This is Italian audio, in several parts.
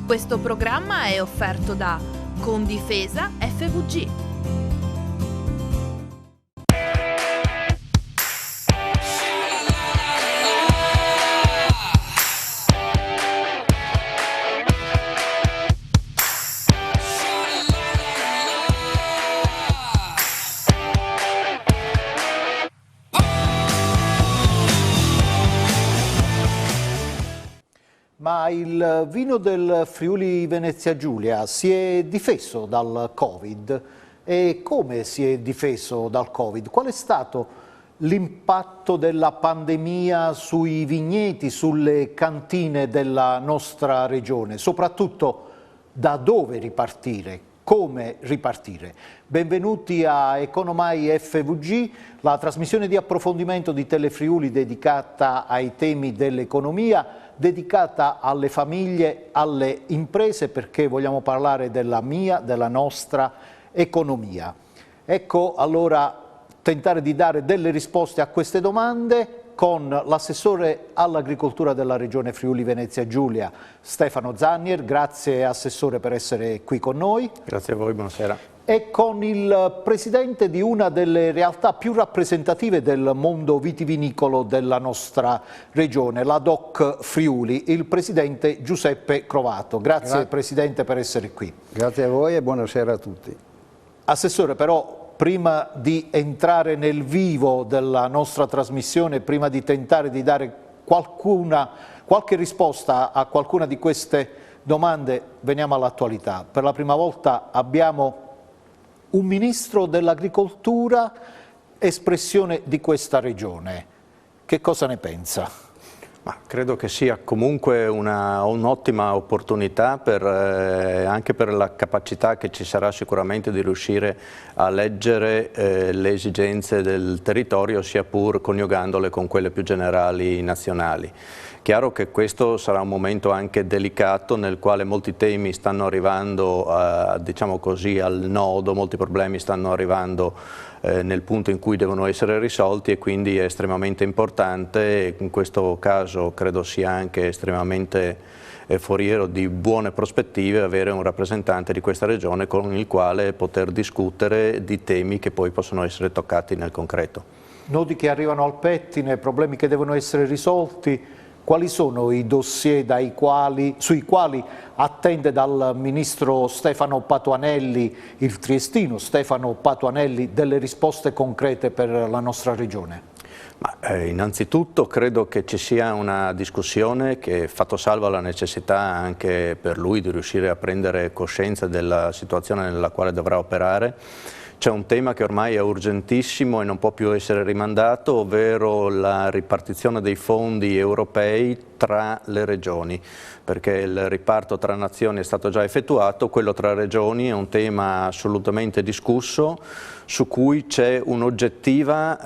Questo programma è offerto da Confindifesa FVG. Ma il vino del Friuli Venezia Giulia si è difeso dal Covid? E come si è difeso dal Covid? Qual è stato l'impatto della pandemia sui vigneti, sulle cantine della nostra regione? Soprattutto da dove ripartire? Come ripartire? Benvenuti a Economai FVG, la trasmissione di approfondimento di Telefriuli dedicata ai temi dell'economia, dedicata alle famiglie, alle imprese, perché vogliamo parlare della mia, della nostra economia. Ecco allora tentare di dare delle risposte a queste domande con l'assessore all'agricoltura della regione Friuli Venezia Giulia, Stefano Zannier. Grazie Assessore per essere qui con noi. Grazie a voi, buonasera. E con il presidente di una delle realtà più rappresentative del mondo vitivinicolo della nostra regione, la DOC Friuli, il presidente Giuseppe Crovato. Grazie Presidente per essere qui. Grazie a voi e buonasera a tutti. Assessore, però prima di entrare nel vivo della nostra trasmissione, prima di tentare di dare qualche risposta a qualcuna di queste domande, veniamo all'attualità. Per la prima volta abbiamo un ministro dell'agricoltura, espressione di questa regione. Che cosa ne pensa? Ma credo che sia comunque un'ottima opportunità anche per la capacità che ci sarà sicuramente di riuscire a leggere le esigenze del territorio, sia pur coniugandole con quelle più generali nazionali. Chiaro che questo sarà un momento anche delicato nel quale molti temi stanno arrivando, diciamo così, al nodo, molti problemi stanno arrivando nel punto in cui devono essere risolti, e quindi è estremamente importante. In questo caso credo sia anche estremamente foriero di buone prospettive avere un rappresentante di questa regione con il quale poter discutere di temi che poi possono essere toccati nel concreto. Nodi che arrivano al pettine, problemi che devono essere risolti. Quali sono i dossier sui quali attende dal ministro Stefano Patuanelli, il triestino Stefano Patuanelli, delle risposte concrete per la nostra regione? Innanzitutto credo che ci sia una discussione che, fatto salva la necessità anche per lui di riuscire a prendere coscienza della situazione nella quale dovrà operare, c'è un tema che ormai è urgentissimo e non può più essere rimandato, ovvero la ripartizione dei fondi europei tra le regioni, perché il riparto tra nazioni è stato già effettuato, quello tra regioni è un tema assolutamente discusso, su cui c'è un oggettivo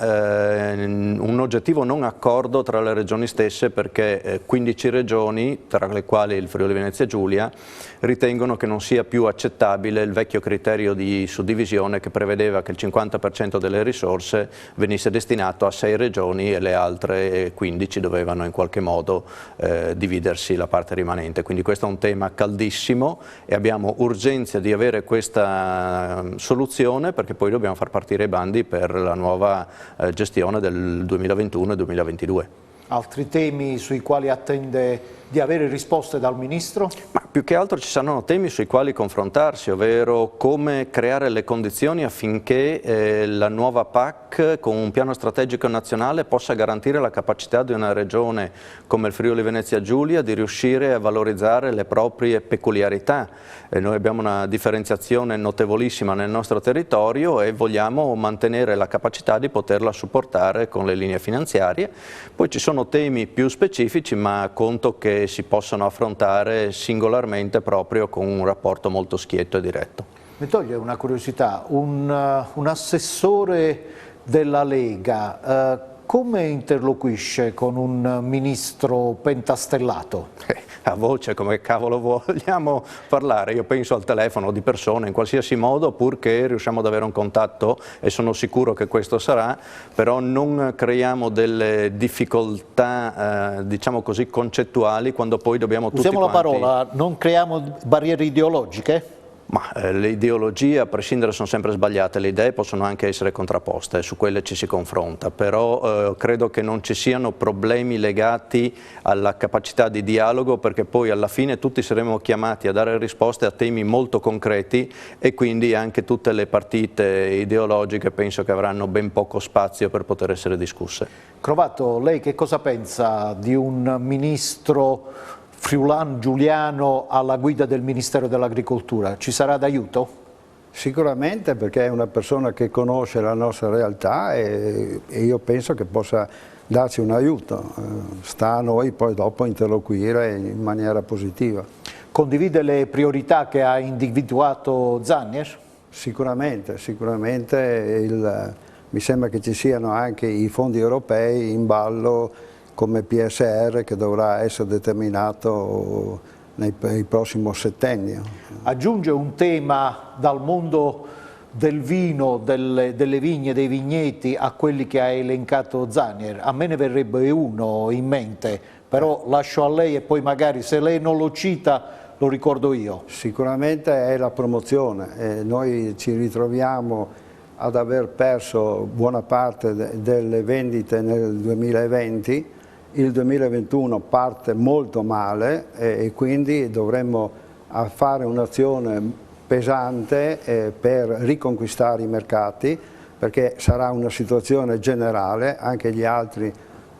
non accordo tra le regioni stesse, perché 15 regioni, tra le quali il Friuli Venezia Giulia, ritengono che non sia più accettabile il vecchio criterio di suddivisione che prevedeva che il 50% delle risorse venisse destinato a 6 regioni e le altre 15 dovevano in qualche modo dividersi la parte rimanente. Quindi questo è un tema caldissimo e abbiamo urgenza di avere questa soluzione, perché poi dobbiamo far partire i bandi per la nuova gestione del 2021 e 2022. Altri temi sui quali attende di avere risposte dal Ministro? Ma più che altro ci saranno temi sui quali confrontarsi, ovvero come creare le condizioni affinché la nuova PAC con un piano strategico nazionale possa garantire la capacità di una regione come il Friuli Venezia Giulia di riuscire a valorizzare le proprie peculiarità. Noi abbiamo una differenziazione notevolissima nel nostro territorio e vogliamo mantenere la capacità di poterla supportare con le linee finanziarie. Poi ci sono temi più specifici, ma conto che si possono affrontare singolarmente proprio con un rapporto molto schietto e diretto. Mi toglie una curiosità, un assessore della Lega, come interloquisce con un ministro pentastellato? A voce, come cavolo vogliamo parlare? Io penso al telefono di persona in qualsiasi modo, purché riusciamo ad avere un contatto, e sono sicuro che questo sarà, però non creiamo delle difficoltà, diciamo così, concettuali quando poi dobbiamo tutti Usiamo la quanti... parola, non creiamo barriere ideologiche? Ma le ideologie, a prescindere, sono sempre sbagliate, le idee possono anche essere contrapposte, su quelle ci si confronta, però credo che non ci siano problemi legati alla capacità di dialogo, perché poi alla fine tutti saremo chiamati a dare risposte a temi molto concreti, e quindi anche tutte le partite ideologiche penso che avranno ben poco spazio per poter essere discusse. Crovato, lei che cosa pensa di un ministro friulano-giuliano alla guida del Ministero dell'Agricoltura? Ci sarà d'aiuto? Sicuramente, perché è una persona che conosce la nostra realtà e io penso che possa darci un aiuto. Sta a noi poi dopo interloquire in maniera positiva. Condivide le priorità che ha individuato Zannier? Sicuramente, mi sembra che ci siano anche i fondi europei in ballo, come PSR, che dovrà essere determinato nel prossimo settennio. Aggiunge un tema dal mondo del vino, delle vigne, dei vigneti, a quelli che ha elencato Zannier. A me ne verrebbe uno in mente, però lascio a lei e poi magari se lei non lo cita lo ricordo io. Sicuramente è la promozione. Noi ci ritroviamo ad aver perso buona parte delle vendite nel 2020. Il 2021 parte molto male e quindi dovremmo fare un'azione pesante per riconquistare i mercati, perché sarà una situazione generale, anche gli altri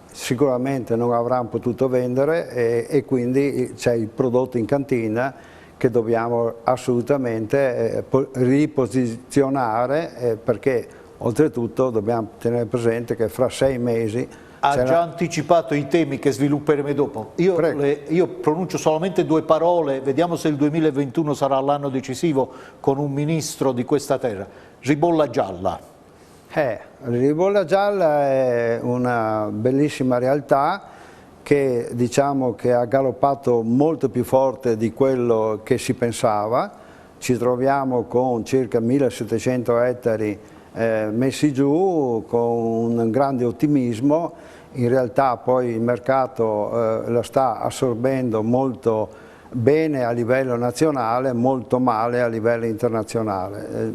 sicuramente non avranno potuto vendere e quindi c'è il prodotto in cantina che dobbiamo assolutamente riposizionare, perché oltretutto dobbiamo tenere presente che fra 6 mesi ha già anticipato i temi che svilupperemo dopo. Io pronuncio solamente 2 parole, vediamo se il 2021 sarà l'anno decisivo con un ministro di questa terra. Ribolla gialla. Ribolla gialla è una bellissima realtà che diciamo che ha galoppato molto più forte di quello che si pensava. Ci troviamo con circa 1700 ettari messi giù con un grande ottimismo. In realtà poi il mercato la sta assorbendo molto bene a livello nazionale, molto male a livello internazionale.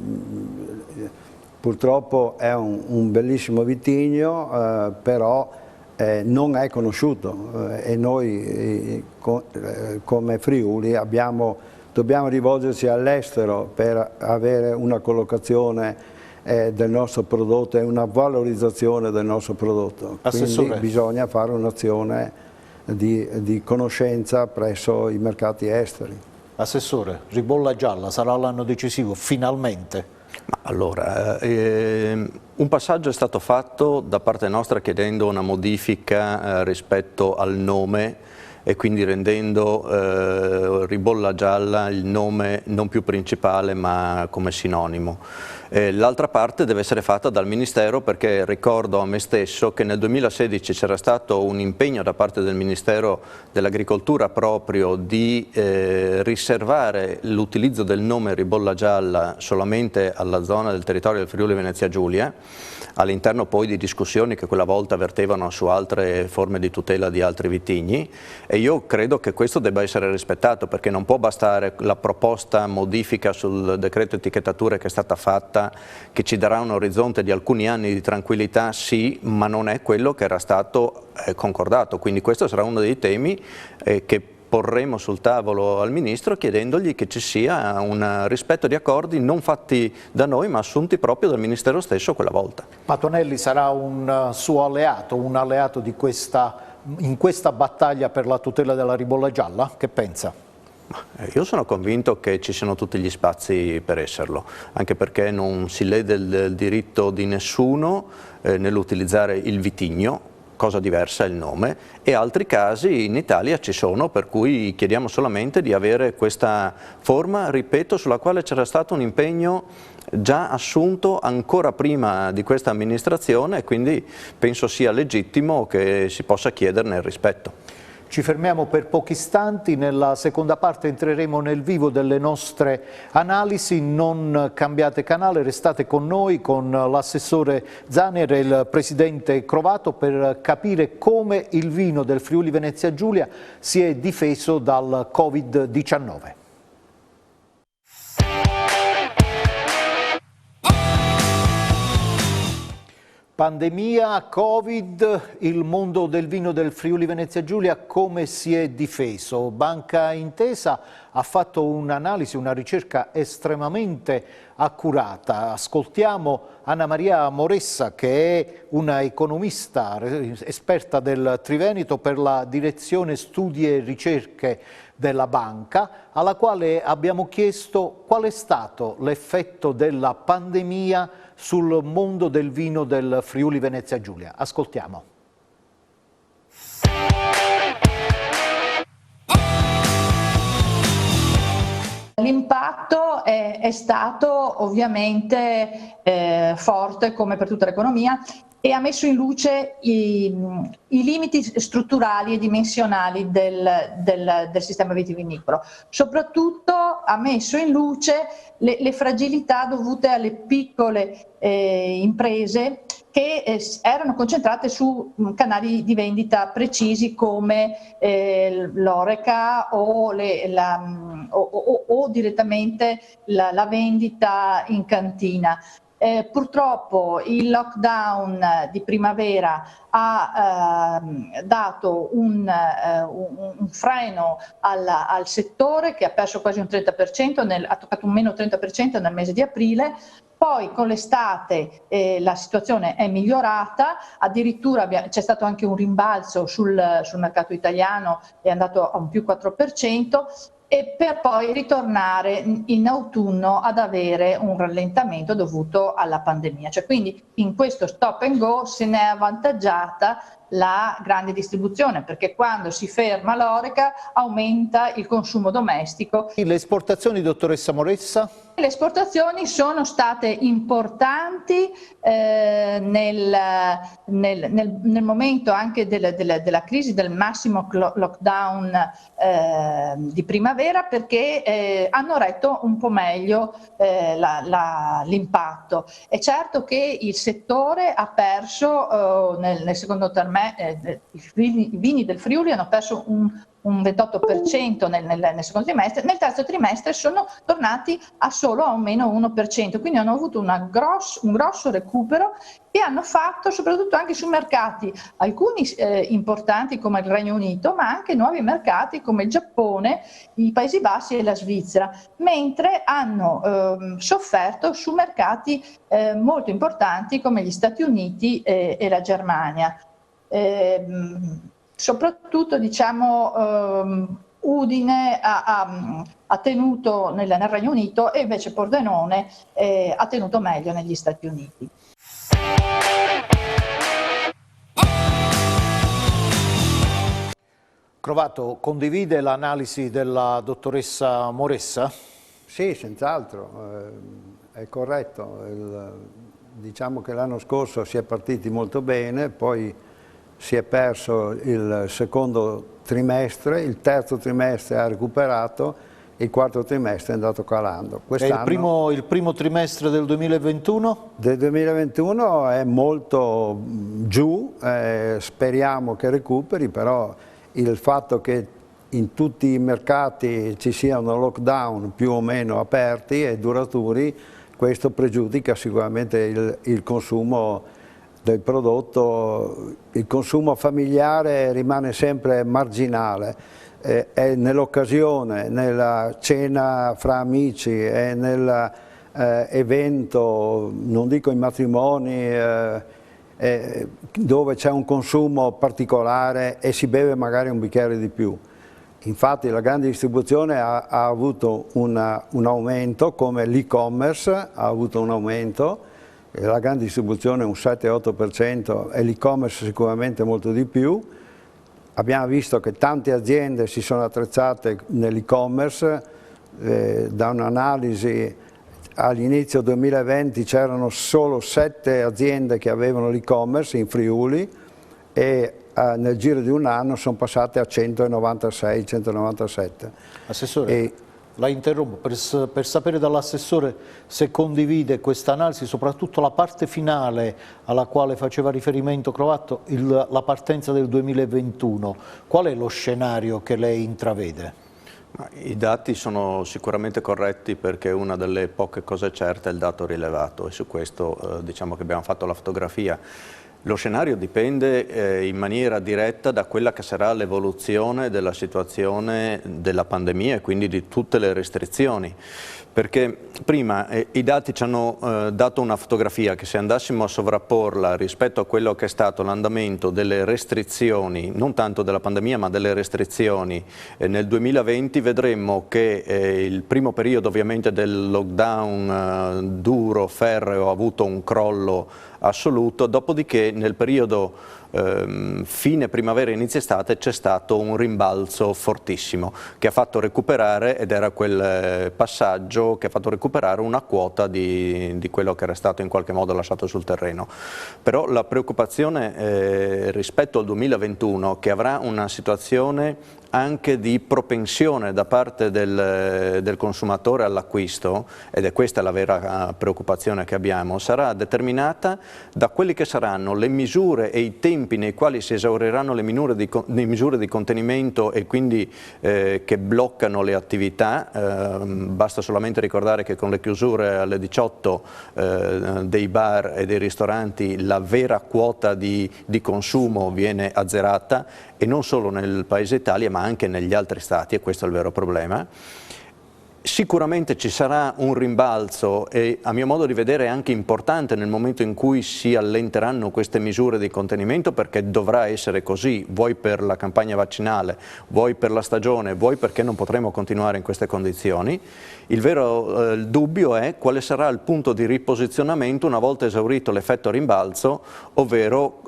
Purtroppo è un bellissimo vitigno, però non è conosciuto e noi come Friuli dobbiamo rivolgerci all'estero per avere una collocazione del nostro prodotto e una valorizzazione del nostro prodotto. Assessore. Quindi bisogna fare un'azione di conoscenza presso i mercati esteri. Assessore, ribolla gialla sarà l'anno decisivo, finalmente. Ma allora, un passaggio è stato fatto da parte nostra chiedendo una modifica rispetto al nome e quindi rendendo ribolla gialla il nome non più principale ma come sinonimo. L'altra parte deve essere fatta dal Ministero, perché ricordo a me stesso che nel 2016 c'era stato un impegno da parte del Ministero dell'Agricoltura proprio di riservare l'utilizzo del nome ribolla gialla solamente alla zona del territorio del Friuli Venezia Giulia, all'interno poi di discussioni che quella volta vertevano su altre forme di tutela di altri vitigni, e io credo che questo debba essere rispettato, perché non può bastare la proposta modifica sul decreto etichettature che è stata fatta, che ci darà un orizzonte di alcuni anni di tranquillità, sì, ma non è quello che era stato concordato, quindi questo sarà uno dei temi che porremo sul tavolo al Ministro, chiedendogli che ci sia un rispetto di accordi non fatti da noi ma assunti proprio dal Ministero stesso quella volta. Patonelli sarà un suo alleato, un alleato in questa battaglia per la tutela della ribolla gialla? Che pensa? Io sono convinto che ci siano tutti gli spazi per esserlo, anche perché non si lede il diritto di nessuno nell'utilizzare il vitigno, cosa diversa è il nome, e altri casi in Italia ci sono, per cui chiediamo solamente di avere questa forma, ripeto, sulla quale c'era stato un impegno già assunto ancora prima di questa amministrazione, e quindi penso sia legittimo che si possa chiederne il rispetto. Ci fermiamo per pochi istanti, nella seconda parte entreremo nel vivo delle nostre analisi, non cambiate canale, restate con noi, con l'assessore Zanner e il presidente Crovato per capire come il vino del Friuli Venezia Giulia si è difeso dal Covid-19. Pandemia, Covid, il mondo del vino del Friuli Venezia Giulia come si è difeso? Banca Intesa ha fatto un'analisi, una ricerca estremamente accurata. Ascoltiamo Anna Maria Moressa, che è una economista esperta del Triveneto per la direzione studi e ricerche della banca, alla quale abbiamo chiesto qual è stato l'effetto della pandemia sul mondo del vino del Friuli Venezia Giulia. Ascoltiamo. L'impatto è stato ovviamente forte, come per tutta l'economia, e ha messo in luce i limiti strutturali e dimensionali del sistema vitivinicolo. Soprattutto ha messo in luce le fragilità dovute alle piccole imprese che erano concentrate su canali di vendita precisi come l'Oreca o direttamente la vendita in cantina. Purtroppo il lockdown di primavera ha dato un freno al settore, che ha perso quasi un 30%, ha toccato un meno 30% nel mese di aprile. Poi con l'estate la situazione è migliorata, addirittura c'è stato anche un rimbalzo sul mercato italiano, è andato a un più 4%, e per poi ritornare in autunno ad avere un rallentamento dovuto alla pandemia. Cioè, quindi in questo stop and go se ne è avvantaggiata la grande distribuzione, perché quando si ferma l'Oreca aumenta il consumo domestico. Le esportazioni, dottoressa Moressa? Le esportazioni sono state importanti nel momento anche della crisi, del massimo lockdown di primavera, perché hanno retto un po' meglio l'impatto. È certo che il settore ha perso nel secondo i vini del Friuli hanno perso un 28% nel secondo trimestre, nel terzo trimestre sono tornati solo a un meno 1%, quindi hanno avuto un grosso recupero, che hanno fatto soprattutto anche su mercati, alcuni importanti come il Regno Unito, ma anche nuovi mercati come il Giappone, i Paesi Bassi e la Svizzera, mentre hanno sofferto su mercati molto importanti come gli Stati Uniti e la Germania. Soprattutto Udine ha tenuto nel Regno Unito, e invece Pordenone ha tenuto meglio negli Stati Uniti. Crovato, condivide l'analisi della dottoressa Moressa? Sì, senz'altro, è corretto. Diciamo che l'anno scorso si è partiti molto bene, poi si è perso il secondo trimestre, il terzo trimestre ha recuperato, il quarto trimestre è andato calando. E il primo trimestre del 2021? Del 2021 è molto giù, speriamo che recuperi, però il fatto che in tutti i mercati ci siano lockdown più o meno aperti e duraturi, questo pregiudica sicuramente il consumo del prodotto. Il consumo familiare rimane sempre marginale, è nell'occasione, nella cena fra amici, è nell'evento, non dico i matrimoni, dove c'è un consumo particolare e si beve magari un bicchiere di più. Infatti la grande distribuzione ha avuto un aumento, come l'e-commerce ha avuto un aumento, la grande distribuzione un 7-8% e l'e-commerce sicuramente molto di più. Abbiamo visto che tante aziende si sono attrezzate nell'e-commerce, da un'analisi all'inizio 2020 c'erano solo 7 aziende che avevano l'e-commerce in Friuli e nel giro di un anno sono passate a 196, 197. Assessore, la interrompo per sapere dall'assessore se condivide questa analisi, soprattutto la parte finale alla quale faceva riferimento Croatto, la partenza del 2021. Qual è lo scenario che lei intravede? I dati sono sicuramente corretti perché una delle poche cose certe è il dato rilevato e su questo diciamo che abbiamo fatto la fotografia. Lo scenario dipende in maniera diretta da quella che sarà l'evoluzione della situazione della pandemia e quindi di tutte le restrizioni. Perché prima i dati ci hanno dato una fotografia che se andassimo a sovrapporla rispetto a quello che è stato l'andamento delle restrizioni, non tanto della pandemia ma delle restrizioni nel 2020, vedremmo che il primo periodo ovviamente del lockdown duro, ferreo, ha avuto un crollo assoluto, dopodiché nel periodo fine primavera inizio estate c'è stato un rimbalzo fortissimo che ha fatto recuperare, ed era quel passaggio che ha fatto recuperare una quota di quello che era stato in qualche modo lasciato sul terreno. Però la preoccupazione rispetto al 2021, che avrà una situazione anche di propensione da parte del consumatore all'acquisto, ed è questa la vera preoccupazione che abbiamo, sarà determinata da quelli che saranno le misure e i tempi nei quali si esauriranno le misure di contenimento e quindi che bloccano le attività. Basta solamente ricordare che con le chiusure alle 18 dei bar e dei ristoranti la vera quota di consumo viene azzerata, e non solo nel Paese Italia ma anche negli altri stati, e questo è il vero problema. Sicuramente ci sarà un rimbalzo e a mio modo di vedere è anche importante nel momento in cui si allenteranno queste misure di contenimento, perché dovrà essere così, vuoi per la campagna vaccinale, vuoi per la stagione, vuoi perché non potremo continuare in queste condizioni. Il vero dubbio è quale sarà il punto di riposizionamento una volta esaurito l'effetto rimbalzo, ovvero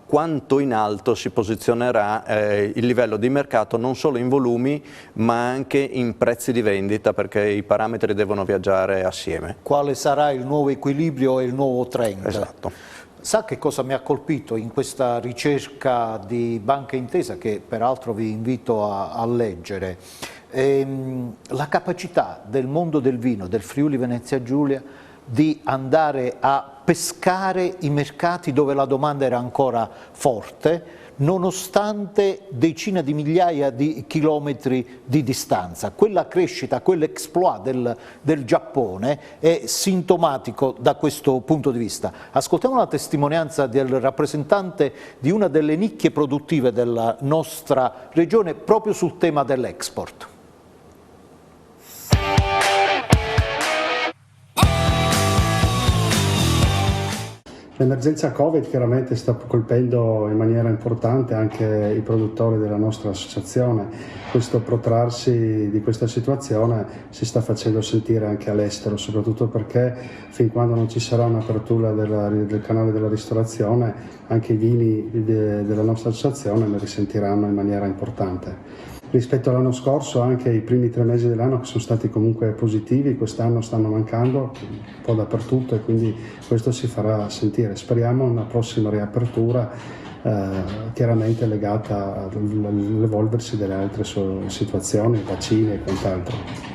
quanto in alto si posizionerà il livello di mercato, non solo in volumi ma anche in prezzi di vendita, perché i parametri devono viaggiare assieme. Quale sarà il nuovo equilibrio e il nuovo trend? Esatto. Sa che cosa mi ha colpito in questa ricerca di Banca Intesa, che peraltro vi invito a leggere? La capacità del mondo del vino, del Friuli Venezia Giulia, di andare a pescare i mercati dove la domanda era ancora forte, nonostante decine di migliaia di chilometri di distanza. Quella crescita, quell'exploit del Giappone è sintomatico da questo punto di vista. Ascoltiamo la testimonianza del rappresentante di una delle nicchie produttive della nostra regione proprio sul tema dell'export. L'emergenza Covid chiaramente sta colpendo in maniera importante anche i produttori della nostra associazione. Questo protrarsi di questa situazione si sta facendo sentire anche all'estero, soprattutto perché fin quando non ci sarà un'apertura del canale della ristorazione, anche i vini della nostra associazione ne risentiranno in maniera importante. Rispetto all'anno scorso anche i primi 3 mesi dell'anno che sono stati comunque positivi, quest'anno stanno mancando un po' dappertutto e quindi questo si farà sentire. Speriamo una prossima riapertura chiaramente legata all'evolversi delle altre situazioni, vaccini e quant'altro.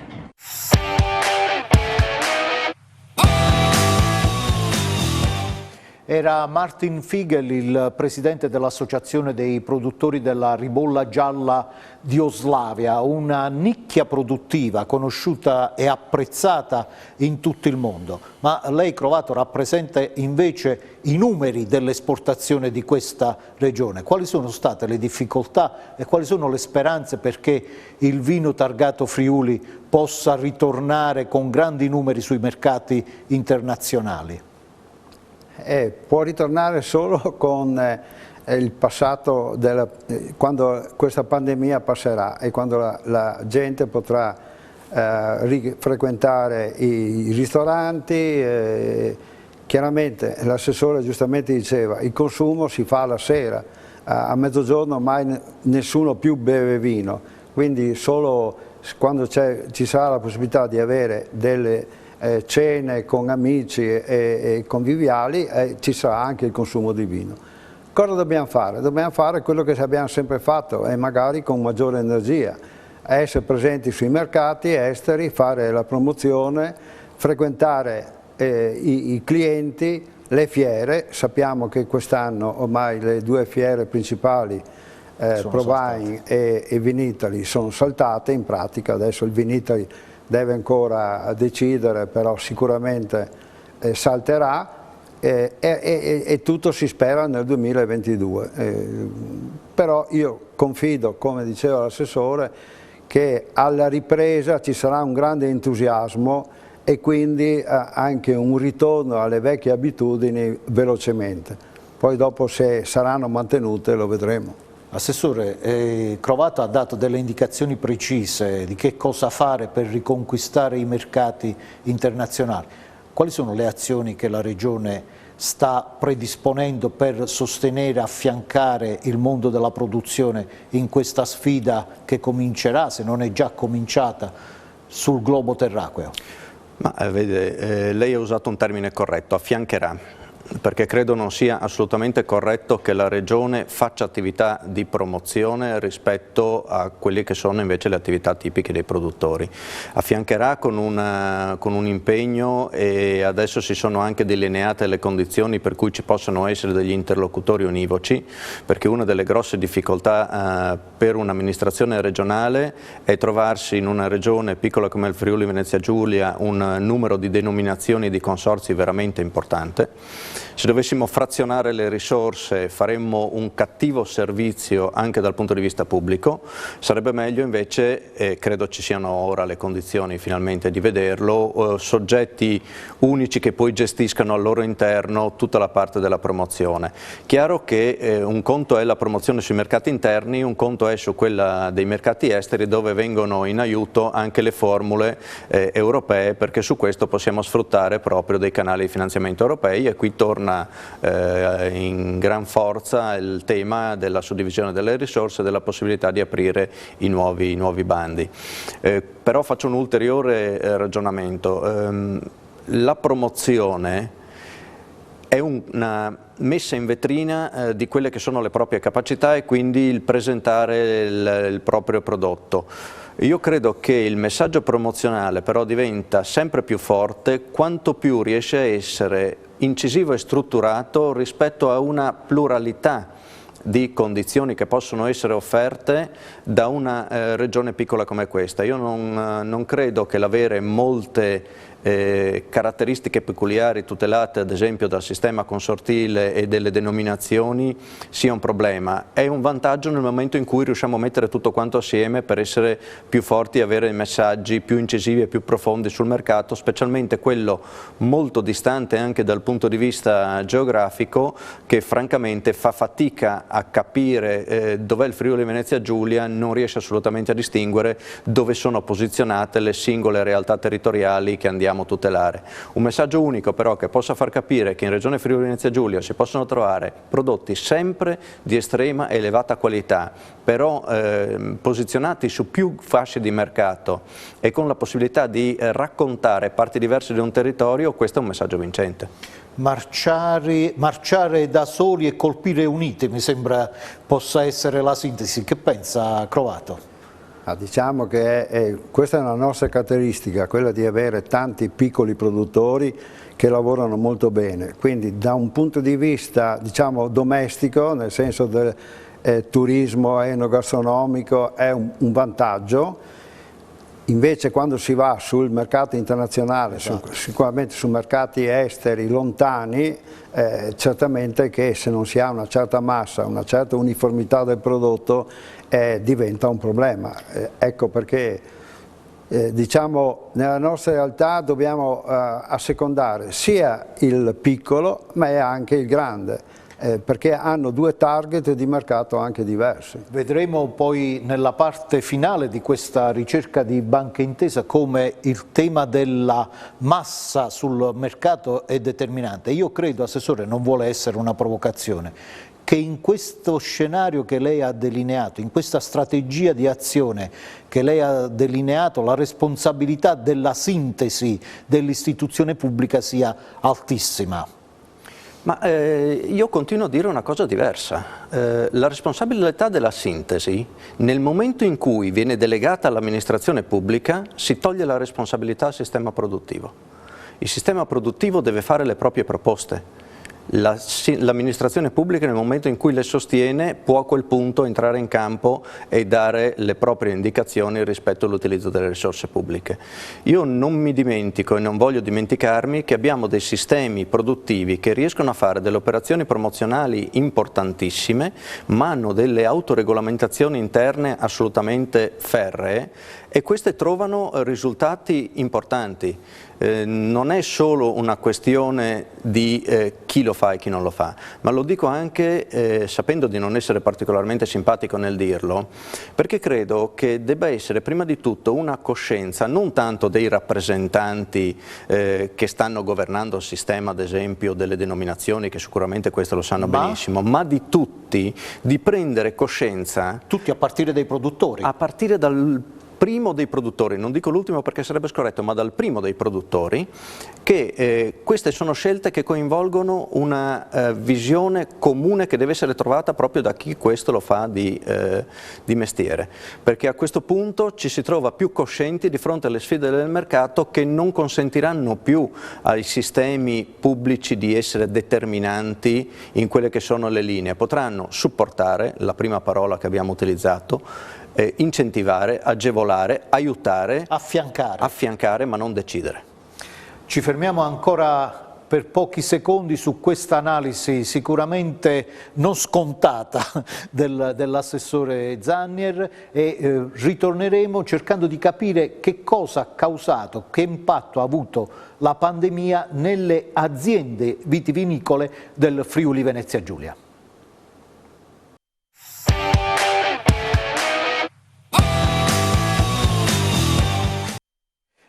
Era Martin Figel, il presidente dell'Associazione dei produttori della ribolla gialla di Oslavia, una nicchia produttiva conosciuta e apprezzata in tutto il mondo. Ma lei, Crovato, rappresenta invece i numeri dell'esportazione di questa regione. Quali sono state le difficoltà e quali sono le speranze perché il vino targato Friuli possa ritornare con grandi numeri sui mercati internazionali? Può ritornare solo con il passato, quando questa pandemia passerà e quando la gente potrà frequentare i ristoranti. Chiaramente l'assessore giustamente diceva il consumo si fa la sera, a mezzogiorno ormai nessuno più beve vino, quindi solo quando ci sarà la possibilità di avere delle cene con amici e conviviali, ci sarà anche il consumo di vino. Cosa dobbiamo fare? Dobbiamo fare quello che abbiamo sempre fatto e magari con maggiore energia, essere presenti sui mercati esteri, fare la promozione, frequentare i clienti, le fiere. Sappiamo che quest'anno ormai le 2 fiere principali, ProWein e Vinitaly, sono saltate in pratica. Adesso il Vinitaly deve ancora decidere, però sicuramente salterà, e tutto si spera nel 2022. Però io confido, come diceva l'assessore, che alla ripresa ci sarà un grande entusiasmo e quindi anche un ritorno alle vecchie abitudini velocemente. Poi dopo, se saranno mantenute, lo vedremo. Assessore, Crovato ha dato delle indicazioni precise di che cosa fare per riconquistare i mercati internazionali. Quali sono le azioni che la Regione sta predisponendo per sostenere, affiancare il mondo della produzione in questa sfida che comincerà, se non è già cominciata, sul globo terracqueo? Ma vede, lei ha usato un termine corretto, affiancherà. Perché credo non sia assolutamente corretto che la Regione faccia attività di promozione rispetto a quelle che sono invece le attività tipiche dei produttori. Affiancherà con un impegno, e adesso si sono anche delineate le condizioni per cui ci possono essere degli interlocutori univoci, perché una delle grosse difficoltà per un'amministrazione regionale è trovarsi in una regione piccola come il Friuli Venezia Giulia un numero di denominazioni e di consorzi veramente importante. Se dovessimo frazionare le risorse faremmo un cattivo servizio anche dal punto di vista pubblico. Sarebbe meglio invece, e credo ci siano ora le condizioni finalmente di vederlo, soggetti unici che poi gestiscano al loro interno tutta la parte della promozione. Chiaro che un conto è la promozione sui mercati interni, un conto è su quella dei mercati esteri, dove vengono in aiuto anche le formule europee, perché su questo possiamo sfruttare proprio dei canali di finanziamento europei, e qui torna in gran forza il tema della suddivisione delle risorse e della possibilità di aprire i nuovi bandi. Però faccio un ulteriore ragionamento. La promozione è una messa in vetrina di quelle che sono le proprie capacità e quindi il presentare il proprio prodotto. Io credo che il messaggio promozionale però diventa sempre più forte quanto più riesce a essere incisivo e strutturato rispetto a una pluralità di condizioni che possono essere offerte da una regione piccola come questa. Io non credo che l'avere molte caratteristiche peculiari tutelate ad esempio dal sistema consortile e delle denominazioni sia un problema. È un vantaggio nel momento in cui riusciamo a mettere tutto quanto assieme per essere più forti e avere messaggi più incisivi e più profondi sul mercato, specialmente quello molto distante anche dal punto di vista geografico, che francamente fa fatica a capire dov'è il Friuli Venezia Giulia, non riesce assolutamente a distinguere dove sono posizionate le singole realtà territoriali che andiamo a tutelare. Un messaggio unico però che possa far capire che in Regione Friuli Venezia Giulia si possono trovare prodotti sempre di estrema e elevata qualità, però posizionati su più fasce di mercato e con la possibilità di raccontare parti diverse di un territorio. Questo è un messaggio vincente. Marciare da soli e colpire uniti, mi sembra possa essere la sintesi. Che pensa Crovato? Diciamo che questa è una nostra caratteristica, quella di avere tanti piccoli produttori che lavorano molto bene, quindi da un punto di vista diciamo domestico, nel senso del turismo enogastronomico, è un vantaggio. Invece quando si va sul mercato internazionale, sicuramente su mercati esteri lontani, certamente che se non si ha una certa massa, una certa uniformità del prodotto, diventa un problema. Ecco perché diciamo nella nostra realtà dobbiamo assecondare sia il piccolo ma anche il grande. Perché hanno due target di mercato anche diversi. Vedremo poi nella parte finale di questa ricerca di Banca Intesa come il tema della massa sul mercato è determinante. Io credo, Assessore, non vuole essere una provocazione, che in questo scenario che lei ha delineato, in questa strategia di azione che lei ha delineato, la responsabilità della sintesi dell'istituzione pubblica sia altissima? Ma io continuo a dire una cosa diversa. La responsabilità della sintesi, nel momento in cui viene delegata all'amministrazione pubblica, si toglie la responsabilità al sistema produttivo. Il sistema produttivo deve fare le proprie proposte. L'amministrazione pubblica, nel momento in cui le sostiene, può a quel punto entrare in campo e dare le proprie indicazioni rispetto all'utilizzo delle risorse pubbliche. Io non mi dimentico e non voglio dimenticarmi che abbiamo dei sistemi produttivi che riescono a fare delle operazioni promozionali importantissime, ma hanno delle autoregolamentazioni interne assolutamente ferree, e queste trovano risultati importanti. Non è solo una questione di chi lo fa e chi non lo fa, ma lo dico anche sapendo di non essere particolarmente simpatico nel dirlo, perché credo che debba essere prima di tutto una coscienza non tanto dei rappresentanti che stanno governando il sistema, ad esempio delle denominazioni, che sicuramente questo lo sanno benissimo, ma di tutti, di prendere coscienza. Tutti, a partire dai produttori. A partire dal primo dei produttori, non dico l'ultimo perché sarebbe scorretto, ma dal primo dei produttori, che queste sono scelte che coinvolgono una visione comune che deve essere trovata proprio da chi questo lo fa di mestiere, perché a questo punto ci si trova più coscienti di fronte alle sfide del mercato, che non consentiranno più ai sistemi pubblici di essere determinanti in quelle che sono le linee. Potranno supportare, la prima parola che abbiamo utilizzato, incentivare, agevolare, aiutare, affiancare, ma non decidere. Ci fermiamo ancora per pochi secondi su questa analisi sicuramente non scontata dell'assessore Zannier e ritorneremo cercando di capire che cosa ha causato, che impatto ha avuto la pandemia nelle aziende vitivinicole del Friuli Venezia Giulia.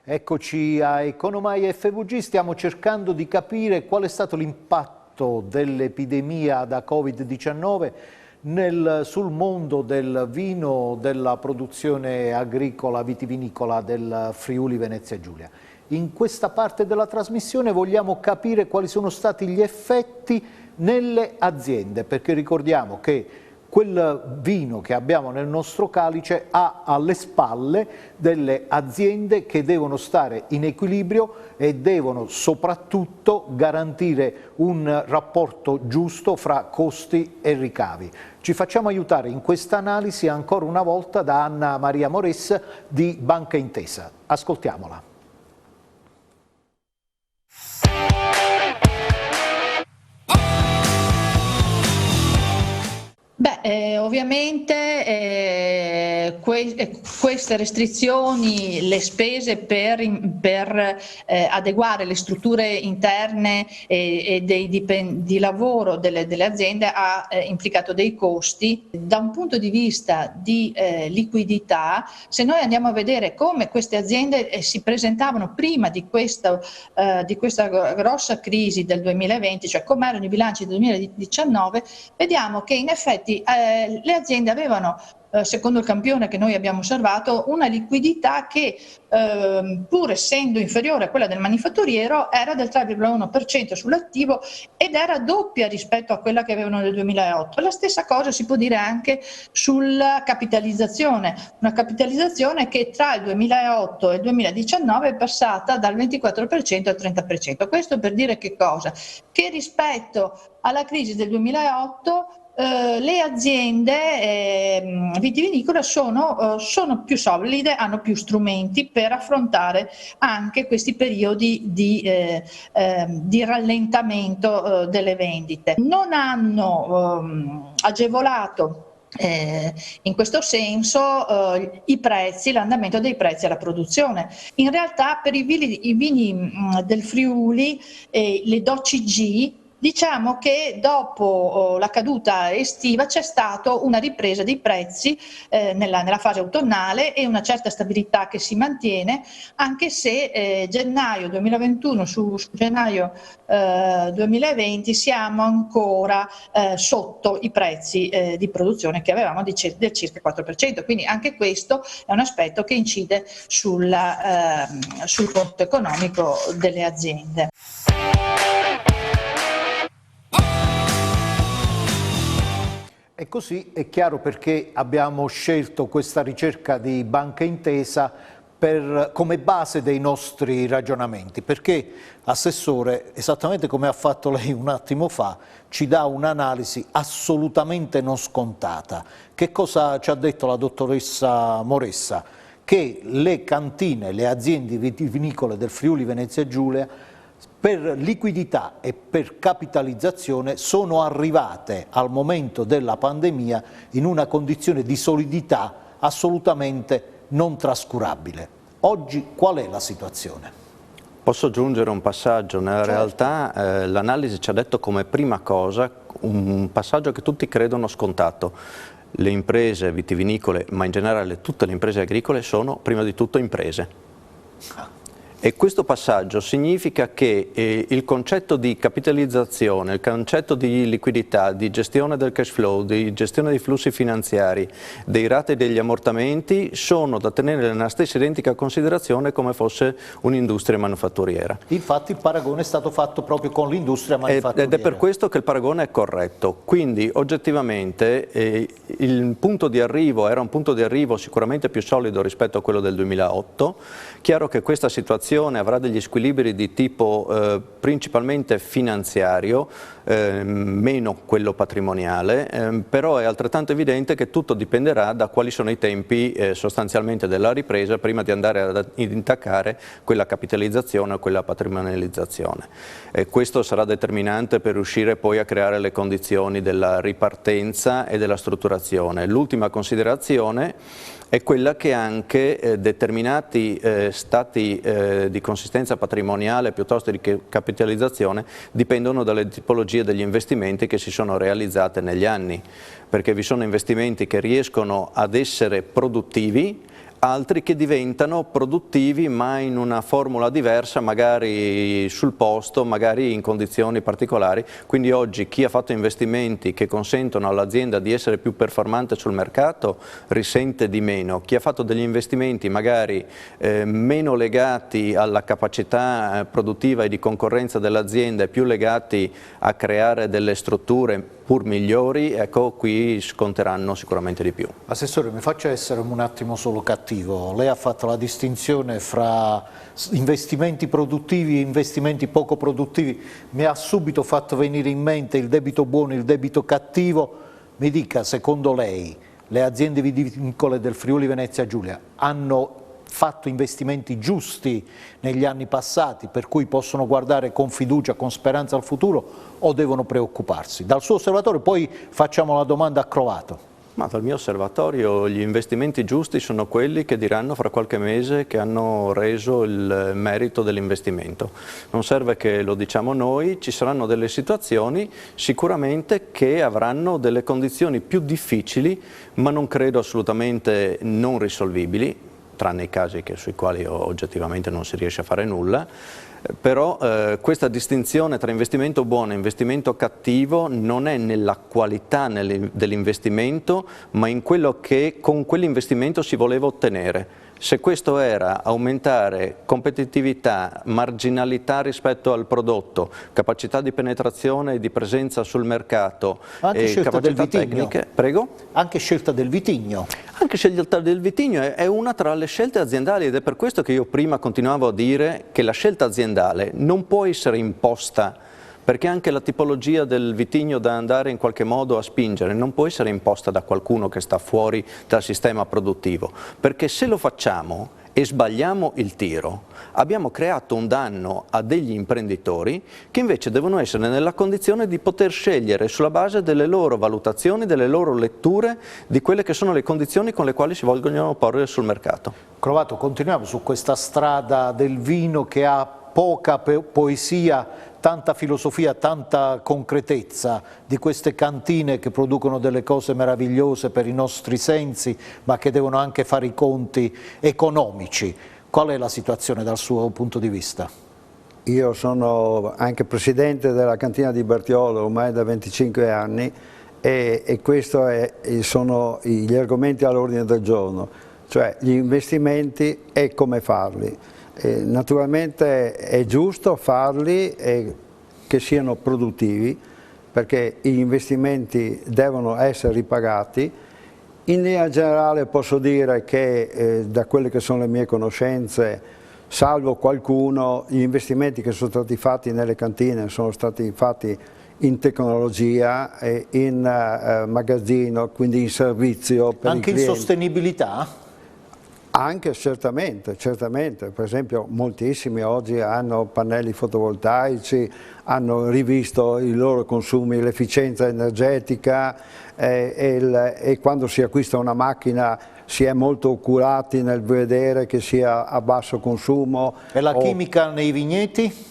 Eccoci a Economai FVG, stiamo cercando di capire qual è stato l'impatto dell'epidemia da Covid-19 sul mondo del vino, della produzione agricola vitivinicola del Friuli Venezia Giulia. In questa parte della trasmissione vogliamo capire quali sono stati gli effetti nelle aziende, perché ricordiamo che quel vino che abbiamo nel nostro calice ha alle spalle delle aziende che devono stare in equilibrio e devono soprattutto garantire un rapporto giusto fra costi e ricavi. Ci facciamo aiutare in questa analisi ancora una volta da Anna Maria Mores di Banca Intesa. Ascoltiamola. Ovviamente queste restrizioni, le spese per adeguare le strutture interne e di lavoro delle aziende ha implicato dei costi. Da un punto di vista di liquidità, se noi andiamo a vedere come queste aziende si presentavano prima di questa grossa crisi del 2020, cioè come erano i bilanci del 2019, vediamo che in effetti le aziende avevano, secondo il campione che noi abbiamo osservato, una liquidità che pur essendo inferiore a quella del manifatturiero era del 3,1% sull'attivo ed era doppia rispetto a quella che avevano nel 2008. La stessa cosa si può dire anche sulla capitalizzazione, una capitalizzazione che tra il 2008 e il 2019 è passata dal 24% al 30%. Questo per dire che cosa? Che rispetto alla crisi del 2008 le aziende vitivinicole sono più solide, hanno più strumenti per affrontare anche questi periodi di rallentamento delle vendite. Non hanno agevolato in questo senso i prezzi, l'andamento dei prezzi alla produzione. In realtà per i vini del Friuli, le DOCG Diciamo che dopo la caduta estiva c'è stata una ripresa dei prezzi nella fase autunnale e una certa stabilità che si mantiene, anche se gennaio 2021 su gennaio 2020 siamo ancora sotto i prezzi di produzione che avevamo del circa 4%, quindi anche questo è un aspetto che incide sul conto economico delle aziende. E così è chiaro perché abbiamo scelto questa ricerca di Banca Intesa come base dei nostri ragionamenti, perché Assessore, esattamente come ha fatto lei un attimo fa, ci dà un'analisi assolutamente non scontata. Che cosa ci ha detto la dottoressa Moressa? Che le cantine, le aziende vitivinicole del Friuli Venezia Giulia per liquidità e per capitalizzazione sono arrivate al momento della pandemia in una condizione di solidità assolutamente non trascurabile. Oggi qual è la situazione? Posso aggiungere un passaggio? Nella realtà l'analisi ci ha detto come prima cosa un passaggio che tutti credono scontato. Le imprese vitivinicole, ma in generale tutte le imprese agricole, sono prima di tutto imprese. E questo passaggio significa che il concetto di capitalizzazione, il concetto di liquidità, di gestione del cash flow, di gestione dei flussi finanziari, dei rate degli ammortamenti sono da tenere nella stessa identica considerazione come fosse un'industria manufatturiera. Infatti il paragone è stato fatto proprio con l'industria manufatturiera. Ed è per questo che il paragone è corretto. Quindi oggettivamente il punto di arrivo era un punto di arrivo sicuramente più solido rispetto a quello del 2008. Chiaro che questa situazione avrà degli squilibri di tipo principalmente finanziario, meno quello patrimoniale, però è altrettanto evidente che tutto dipenderà da quali sono i tempi sostanzialmente della ripresa prima di andare ad intaccare quella capitalizzazione o quella patrimonializzazione. Questo sarà determinante per riuscire poi a creare le condizioni della ripartenza e della strutturazione. L'ultima considerazione è quella che anche determinati stati di consistenza patrimoniale piuttosto di capitalizzazione dipendono dalle tipologie degli investimenti che si sono realizzate negli anni, perché vi sono investimenti che riescono ad essere produttivi, altri che diventano produttivi ma in una formula diversa, magari sul posto, magari in condizioni particolari. Quindi oggi chi ha fatto investimenti che consentono all'azienda di essere più performante sul mercato risente di meno, chi ha fatto degli investimenti magari meno legati alla capacità produttiva e di concorrenza dell'azienda e più legati a creare delle strutture pur migliori, ecco, qui sconteranno sicuramente di più. Assessore, mi faccia essere un attimo solo cattivo. Lei ha fatto la distinzione fra investimenti produttivi e investimenti poco produttivi. Mi ha subito fatto venire in mente il debito buono e il debito cattivo. Mi dica, secondo lei, le aziende viticole del Friuli Venezia Giulia hanno fatto investimenti giusti negli anni passati, per cui possono guardare con fiducia, con speranza al futuro, o devono preoccuparsi? Dal suo osservatorio poi facciamo la domanda a Crovato. Ma dal mio osservatorio gli investimenti giusti sono quelli che diranno fra qualche mese che hanno reso il merito dell'investimento. Non serve che lo diciamo noi, ci saranno delle situazioni sicuramente che avranno delle condizioni più difficili, ma non credo assolutamente non risolvibili, tranne i casi sui quali oggettivamente non si riesce a fare nulla, però questa distinzione tra investimento buono e investimento cattivo non è nella qualità dell'investimento, ma in quello che con quell'investimento si voleva ottenere. Se questo era aumentare competitività, marginalità rispetto al prodotto, capacità di penetrazione e di presenza sul mercato e capacità tecniche. Prego? Anche scelta del vitigno. Anche scelta del vitigno è una tra le scelte aziendali ed è per questo che io prima continuavo a dire che la scelta aziendale non può essere imposta, perché anche la tipologia del vitigno da andare in qualche modo a spingere non può essere imposta da qualcuno che sta fuori dal sistema produttivo, perché se lo facciamo e sbagliamo il tiro, abbiamo creato un danno a degli imprenditori che invece devono essere nella condizione di poter scegliere sulla base delle loro valutazioni, delle loro letture, di quelle che sono le condizioni con le quali si vogliono porre sul mercato. Crovato, continuiamo su questa strada del vino che ha poca poesia tanta filosofia, tanta concretezza di queste cantine che producono delle cose meravigliose per i nostri sensi, ma che devono anche fare i conti economici. Qual è la situazione dal suo punto di vista? Io sono anche presidente della cantina di Bertiolo ormai da 25 anni e questi sono gli argomenti all'ordine del giorno, cioè gli investimenti e come farli. Naturalmente è giusto farli e che siano produttivi, perché gli investimenti devono essere ripagati. In linea generale posso dire che da quelle che sono le mie conoscenze, salvo qualcuno, gli investimenti che sono stati fatti nelle cantine sono stati fatti in tecnologia, in magazzino, quindi in servizio per anche i clienti. in sostenibilità? Anche certamente, per esempio moltissimi oggi hanno pannelli fotovoltaici, hanno rivisto i loro consumi, l'efficienza energetica e quando si acquista una macchina si è molto oculati nel vedere che sia a basso consumo. E la chimica nei vigneti?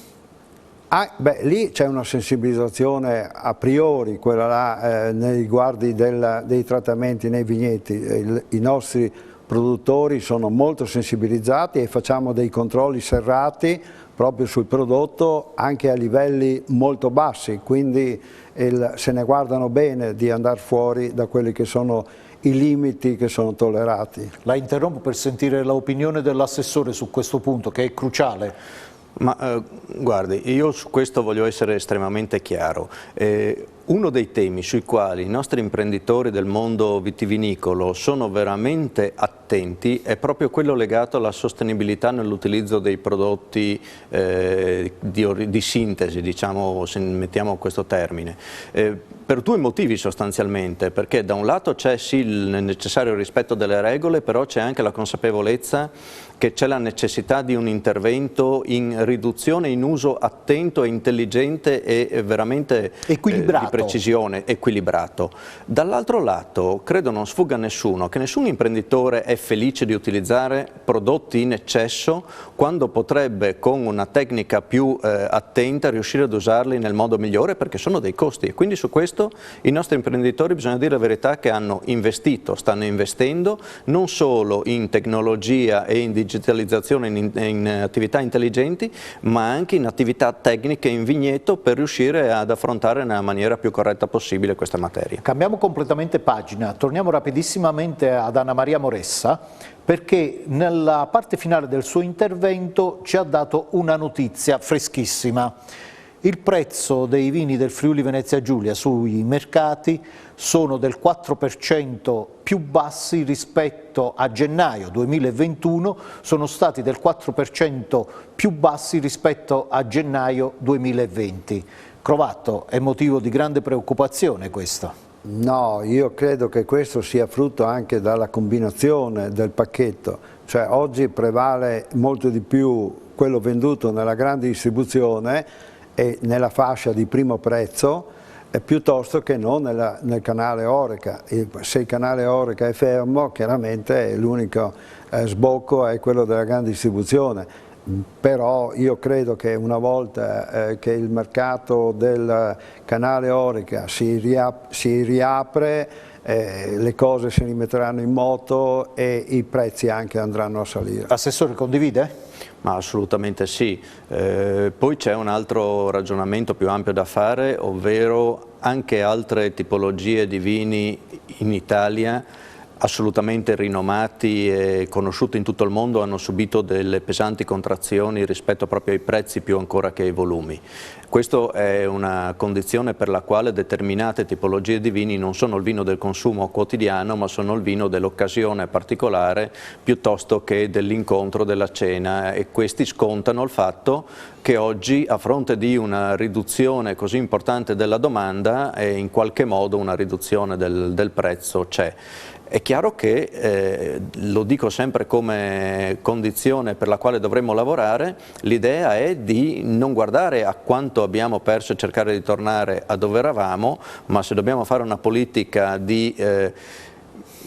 Lì c'è una sensibilizzazione a priori, quella là, nei riguardi dei trattamenti nei vigneti. I nostri produttori sono molto sensibilizzati e facciamo dei controlli serrati proprio sul prodotto anche a livelli molto bassi, quindi se ne guardano bene di andare fuori da quelli che sono i limiti che sono tollerati. La interrompo per sentire l'opinione dell'assessore su questo punto, che è cruciale. Ma guardi, io su questo voglio essere estremamente chiaro. Uno dei temi sui quali i nostri imprenditori del mondo vitivinicolo sono veramente attenti è proprio quello legato alla sostenibilità nell'utilizzo dei prodotti di sintesi, diciamo, se mettiamo questo termine. Per due motivi sostanzialmente, perché da un lato c'è sì il necessario rispetto delle regole, però c'è anche la consapevolezza che c'è la necessità di un intervento in riduzione, in uso attento e intelligente e veramente equilibrato. Di precisione, equilibrato. Dall'altro lato credo non sfugga a nessuno che nessun imprenditore è felice di utilizzare prodotti in eccesso quando potrebbe con una tecnica più attenta riuscire ad usarli nel modo migliore, perché sono dei costi, e quindi su questo i nostri imprenditori, bisogna dire la verità, che hanno investito, stanno investendo non solo in tecnologia e in digitalizzazione, in attività intelligenti, ma anche in attività tecniche in vigneto per riuscire ad affrontare nella maniera più corretta possibile questa materia. Cambiamo completamente pagina, torniamo rapidissimamente ad Anna Maria Moressa, perché nella parte finale del suo intervento ci ha dato una notizia freschissima. Il prezzo dei vini del Friuli Venezia Giulia sui mercati sono del 4% più bassi rispetto a gennaio 2021, sono stati del 4% più bassi rispetto a gennaio 2020. Crovatto, è motivo di grande preoccupazione questo? No, io credo che questo sia frutto anche dalla combinazione del pacchetto, cioè oggi prevale molto di più quello venduto nella grande distribuzione e nella fascia di primo prezzo piuttosto che non nel canale Horeca. Se il canale Horeca è fermo, chiaramente l'unico sbocco è quello della grande distribuzione. Però io credo che una volta che il mercato del canale Horeca si riapre, le cose si rimetteranno in moto e i prezzi anche andranno a salire. Assessore, condivide? Ma assolutamente sì. Poi c'è un altro ragionamento più ampio da fare, ovvero anche altre tipologie di vini in Italia assolutamente rinomati e conosciuti in tutto il mondo hanno subito delle pesanti contrazioni rispetto proprio ai prezzi più ancora che ai volumi. Questa è una condizione per la quale determinate tipologie di vini non sono il vino del consumo quotidiano, ma sono il vino dell'occasione particolare piuttosto che dell'incontro, della cena, e questi scontano il fatto che oggi, a fronte di una riduzione così importante della domanda, in qualche modo una riduzione del prezzo c'è. È chiaro che, lo dico sempre come condizione per la quale dovremmo lavorare, l'idea è di non guardare a quanto abbiamo perso e cercare di tornare a dove eravamo, ma se dobbiamo fare una politica di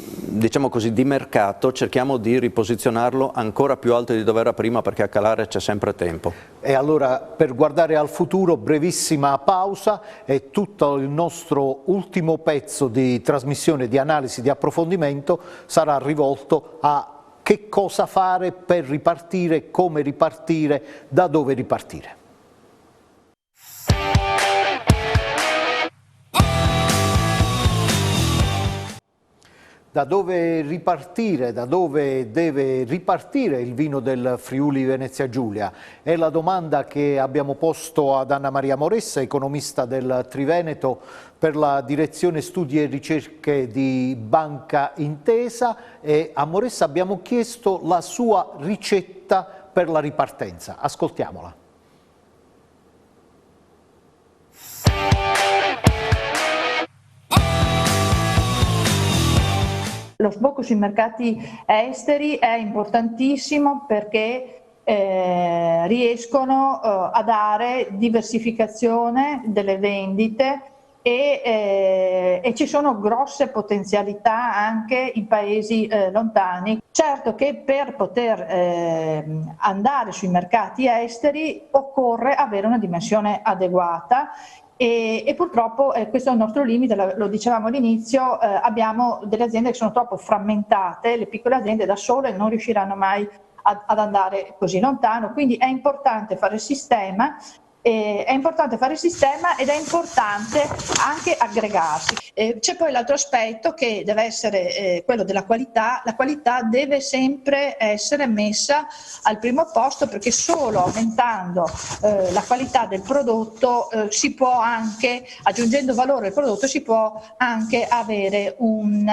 diciamo così, di mercato, cerchiamo di riposizionarlo ancora più alto di dove era prima, perché a calare c'è sempre tempo. E allora, per guardare al futuro, brevissima pausa, e tutto il nostro ultimo pezzo di trasmissione, di analisi, di approfondimento sarà rivolto a che cosa fare per ripartire, come ripartire, da dove ripartire. Da dove ripartire, da dove deve ripartire il vino del Friuli Venezia Giulia? È la domanda che abbiamo posto ad Anna Maria Moressa, economista del Triveneto per la direzione studi e ricerche di Banca Intesa, e a Moressa abbiamo chiesto la sua ricetta per la ripartenza. Ascoltiamola. Lo sbocco sui mercati esteri è importantissimo perché riescono a dare diversificazione delle vendite e ci sono grosse potenzialità anche in paesi lontani. Certo che per poter andare sui mercati esteri occorre avere una dimensione adeguata. E purtroppo questo è il nostro limite, lo dicevamo all'inizio, abbiamo delle aziende che sono troppo frammentate, le piccole aziende da sole non riusciranno mai ad andare così lontano, quindi è importante fare il sistema. Ed è importante anche aggregarsi. C'è poi l'altro aspetto che deve essere quello della qualità. La qualità deve sempre essere messa al primo posto, perché solo aumentando la qualità del prodotto si può anche, aggiungendo valore al prodotto, si può anche avere un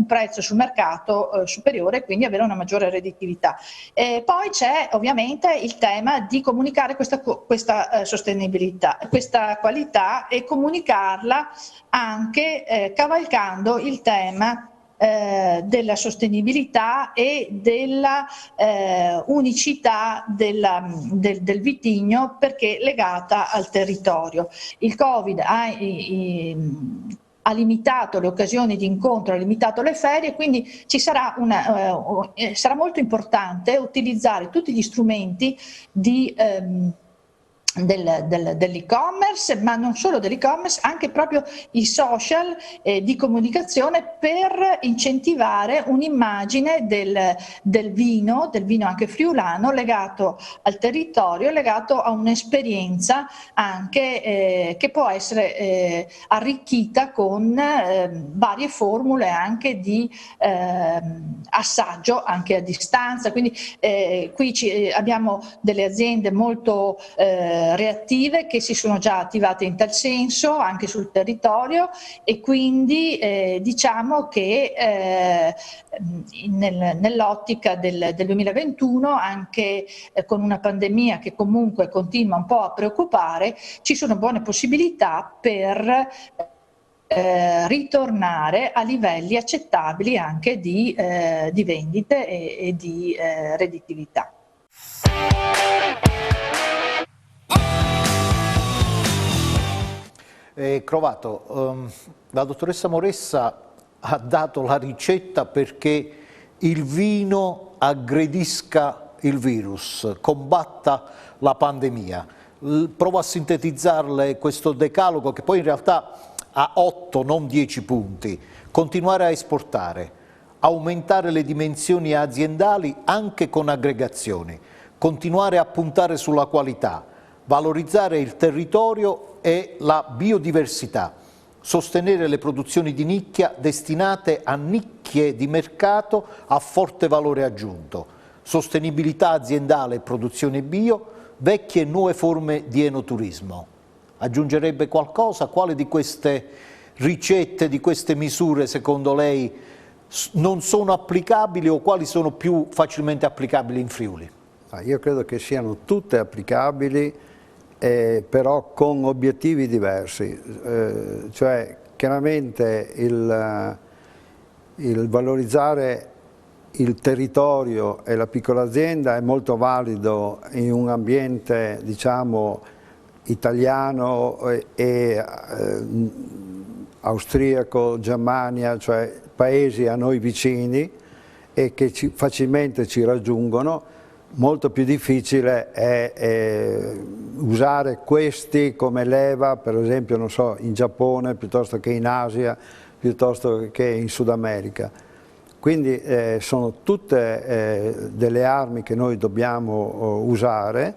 prezzo sul mercato superiore e quindi avere una maggiore redditività. Poi c'è ovviamente il tema di comunicare questa sostenibilità, questa qualità, e comunicarla anche cavalcando il tema della sostenibilità e della unicità del vitigno, perché legata al territorio. Il Covid ha limitato le occasioni di incontro, ha limitato le ferie, quindi ci sarà sarà molto importante utilizzare tutti gli strumenti dell'e-commerce, ma non solo dell'e-commerce, anche proprio i social di comunicazione, per incentivare un'immagine del vino anche friulano, legato al territorio, legato a un'esperienza anche che può essere arricchita con varie formule anche di assaggio anche a distanza. Quindi qui abbiamo delle aziende molto reattive che si sono già attivate in tal senso anche sul territorio, e quindi diciamo che nell'ottica del 2021, anche con una pandemia che comunque continua un po' a preoccupare, ci sono buone possibilità per ritornare a livelli accettabili anche di vendite e di redditività. Crovato, la dottoressa Moressa ha dato la ricetta perché il vino aggredisca il virus, combatta la pandemia. Provo a sintetizzarle questo decalogo, che poi in realtà ha 8, non 10 punti. Continuare a esportare, aumentare le dimensioni aziendali anche con aggregazioni, continuare a puntare sulla qualità, valorizzare il territorio e la biodiversità, sostenere le produzioni di nicchia destinate a nicchie di mercato a forte valore aggiunto, sostenibilità aziendale e produzione bio, vecchie e nuove forme di enoturismo. Aggiungerebbe qualcosa? Quale di queste ricette, di queste misure, secondo lei, non sono applicabili, o quali sono più facilmente applicabili in Friuli? Io credo che siano tutte applicabili, però con obiettivi diversi. Cioè, chiaramente il valorizzare il territorio e la piccola azienda è molto valido in un ambiente, diciamo, italiano e austriaco, Germania, cioè paesi a noi vicini e che facilmente ci raggiungono. Molto più difficile è usare questi come leva, per esempio, non so, in Giappone, piuttosto che in Asia, piuttosto che in Sud America. Quindi sono tutte delle armi che noi dobbiamo usare,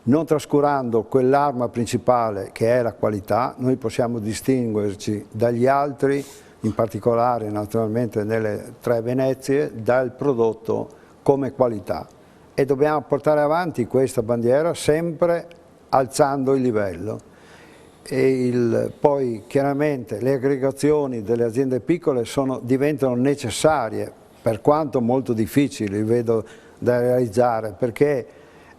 non trascurando quell'arma principale che è la qualità. Noi possiamo distinguerci dagli altri, in particolare naturalmente nelle 3 Venezie, dal prodotto come qualità. E dobbiamo portare avanti questa bandiera sempre alzando il livello. Poi chiaramente le aggregazioni delle aziende piccole diventano necessarie, per quanto molto difficili, vedo da realizzare, perché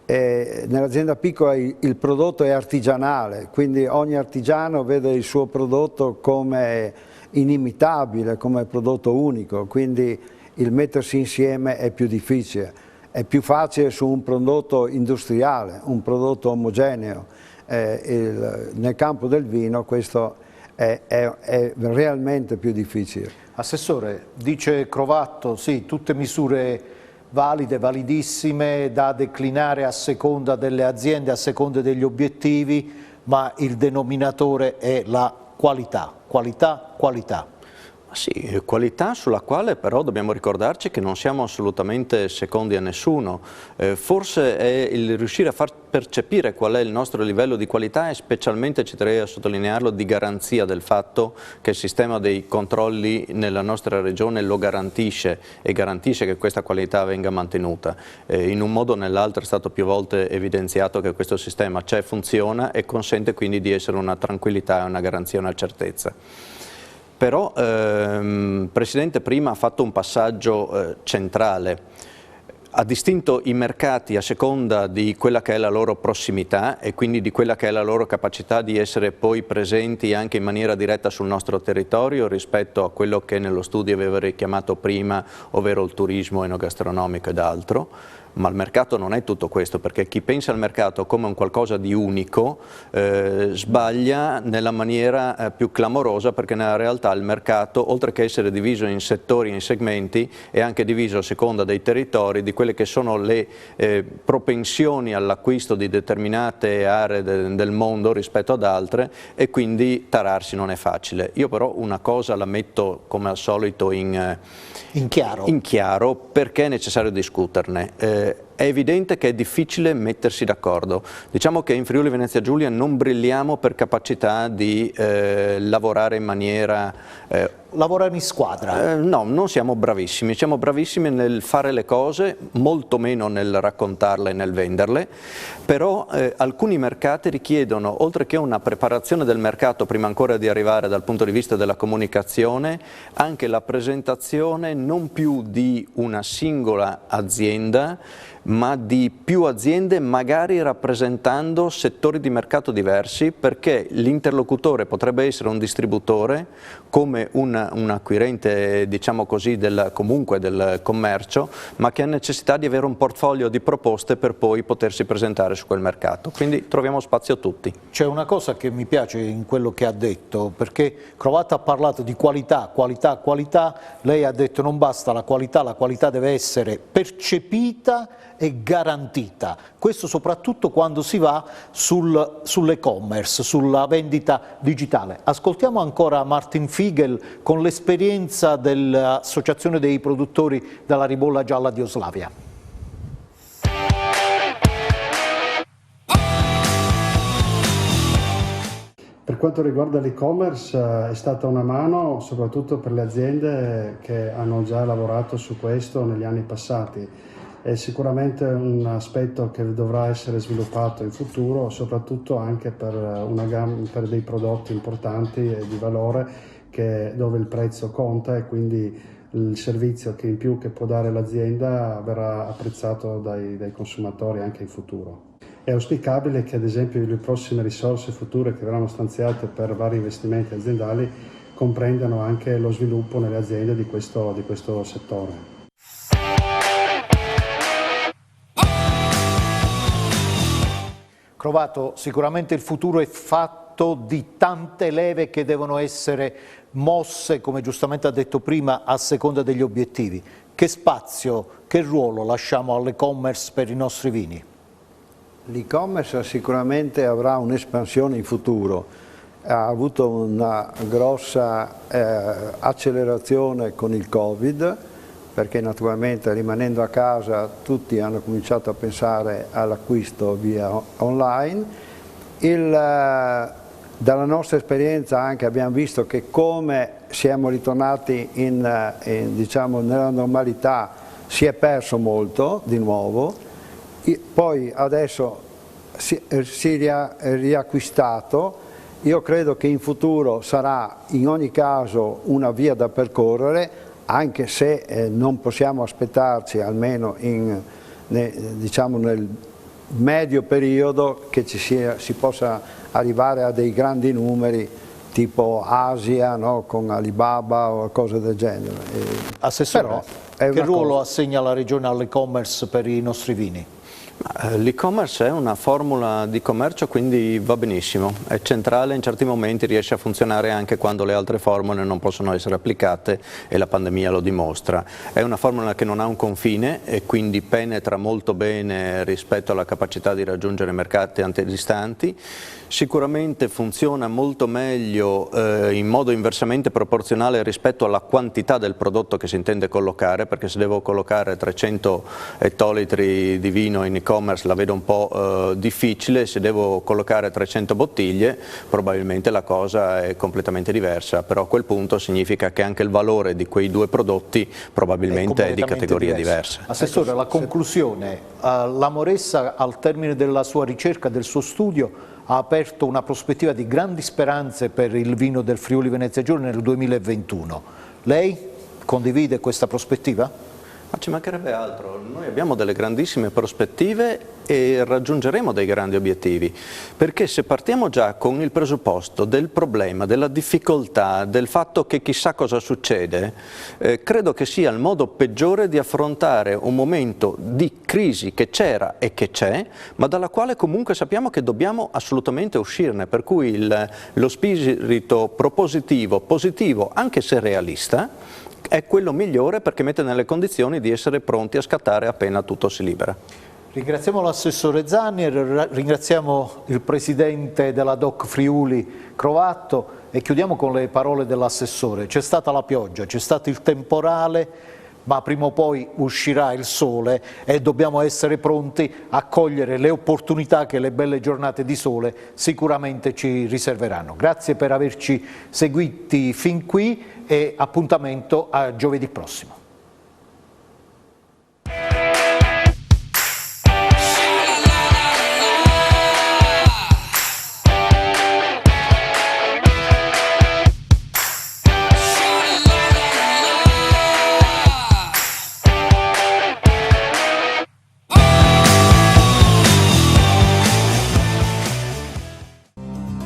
nell'azienda piccola il prodotto è artigianale, quindi ogni artigiano vede il suo prodotto come inimitabile, come prodotto unico, quindi il mettersi insieme è più difficile. È più facile su un prodotto industriale, un prodotto omogeneo. Nel campo del vino questo è realmente più difficile. Assessore, dice Crovatto, sì, tutte misure valide, validissime, da declinare a seconda delle aziende, a seconda degli obiettivi, ma il denominatore è la qualità, qualità, qualità. Sì, qualità sulla quale però dobbiamo ricordarci che non siamo assolutamente secondi a nessuno. Forse è il riuscire a far percepire qual è il nostro livello di qualità e specialmente, ci terrei a sottolinearlo, di garanzia del fatto che il sistema dei controlli nella nostra regione lo garantisce e garantisce che questa qualità venga mantenuta. In un modo o nell'altro è stato più volte evidenziato che questo sistema c'è, funziona e consente quindi di essere una tranquillità, una garanzia, una certezza. Però, Presidente, prima ha fatto un passaggio centrale, ha distinto i mercati a seconda di quella che è la loro prossimità e quindi di quella che è la loro capacità di essere poi presenti anche in maniera diretta sul nostro territorio rispetto a quello che nello studio aveva richiamato prima, ovvero il turismo enogastronomico ed altro. Ma il mercato non è tutto questo, perché chi pensa al mercato come un qualcosa di unico sbaglia nella maniera più clamorosa, perché nella realtà il mercato, oltre che essere diviso in settori e in segmenti, è anche diviso a seconda dei territori, di quelle che sono le propensioni all'acquisto di determinate aree del mondo rispetto ad altre, e quindi tararsi non è facile. Io però una cosa la metto come al solito in chiaro perché è necessario discuterne. È evidente che è difficile mettersi d'accordo. Diciamo che in Friuli Venezia Giulia non brilliamo per capacità di lavorare in maniera... lavorare in squadra? No, non siamo bravissimi nel fare le cose, molto meno nel raccontarle e nel venderle, però alcuni mercati richiedono, oltre che una preparazione del mercato prima ancora di arrivare dal punto di vista della comunicazione, anche la presentazione non più di una singola azienda, ma di più aziende, magari rappresentando settori di mercato diversi, perché l'interlocutore potrebbe essere un distributore, come un acquirente, diciamo così, comunque del commercio, ma che ha necessità di avere un portfolio di proposte per poi potersi presentare su quel mercato. Quindi troviamo spazio a tutti. C'è una cosa che mi piace in quello che ha detto, perché Crovatto ha parlato di qualità, qualità, qualità, lei ha detto non basta la qualità deve essere percepita e garantita. Questo soprattutto quando si va sull'e-commerce, sulla vendita digitale. Ascoltiamo ancora Martin Figel con l'esperienza dell'Associazione dei produttori della ribolla gialla di Oslavia. Per quanto riguarda l'e-commerce è stata una mano soprattutto per le aziende che hanno già lavorato su questo negli anni passati. È sicuramente un aspetto che dovrà essere sviluppato in futuro, soprattutto anche per dei prodotti importanti e di valore dove il prezzo conta e quindi il servizio che in più che può dare l'azienda verrà apprezzato dai consumatori anche in futuro. È auspicabile che ad esempio le prossime risorse future che verranno stanziate per vari investimenti aziendali comprendano anche lo sviluppo nelle aziende di questo settore. Crovatto, sicuramente il futuro è fatto atto di tante leve che devono essere mosse, come giustamente ha detto prima, a seconda degli obiettivi. Che spazio, che ruolo lasciamo all'e-commerce per i nostri vini? L'e-commerce sicuramente avrà un'espansione in futuro, ha avuto una grossa accelerazione con il Covid, perché naturalmente rimanendo a casa tutti hanno cominciato a pensare all'acquisto via online. Dalla nostra esperienza anche abbiamo visto che come siamo ritornati diciamo, nella normalità si è perso molto di nuovo, poi adesso si è riacquistato. Io credo che in futuro sarà in ogni caso una via da percorrere, anche se non possiamo aspettarci, almeno diciamo nel medio periodo, che si possa arrivare a dei grandi numeri tipo Asia, no? Con Alibaba o cose del genere. Assessore, che ruolo assegna la Regione all'e-commerce per i nostri vini? L'e-commerce è una formula di commercio, quindi va benissimo, è centrale, in certi momenti riesce a funzionare anche quando le altre formule non possono essere applicate e la pandemia lo dimostra. È una formula che non ha un confine e quindi penetra molto bene rispetto alla capacità di raggiungere mercati antedistanti. Sicuramente funziona molto meglio in modo inversamente proporzionale rispetto alla quantità del prodotto che si intende collocare, perché se devo collocare 300 ettolitri di vino in e-commerce la vedo un po' difficile, se devo collocare 300 bottiglie probabilmente la cosa è completamente diversa, però a quel punto significa che anche il valore di quei due prodotti probabilmente è di categoria diversa. Assessore, la conclusione, la Moressa al termine della sua ricerca, del suo studio, ha aperto una prospettiva di grandi speranze per il vino del Friuli Venezia Giulia nel 2021. Lei condivide questa prospettiva? Ma ci mancherebbe altro, noi abbiamo delle grandissime prospettive e raggiungeremo dei grandi obiettivi, perché se partiamo già con il presupposto del problema, della difficoltà, del fatto che chissà cosa succede, credo che sia il modo peggiore di affrontare un momento di crisi che c'era e che c'è, ma dalla quale comunque sappiamo che dobbiamo assolutamente uscirne, per cui lo spirito propositivo, positivo, anche se realista, è quello migliore perché mette nelle condizioni di essere pronti a scattare appena tutto si libera. Ringraziamo l'assessore Zanni, ringraziamo il presidente della DOC Friuli Crovatto e chiudiamo con le parole dell'assessore. C'è stata la pioggia, c'è stato il temporale, ma prima o poi uscirà il sole e dobbiamo essere pronti a cogliere le opportunità che le belle giornate di sole sicuramente ci riserveranno. Grazie per averci seguiti fin qui e appuntamento a giovedì prossimo.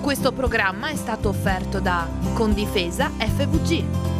Questo programma è stato offerto da Condifesa FVG.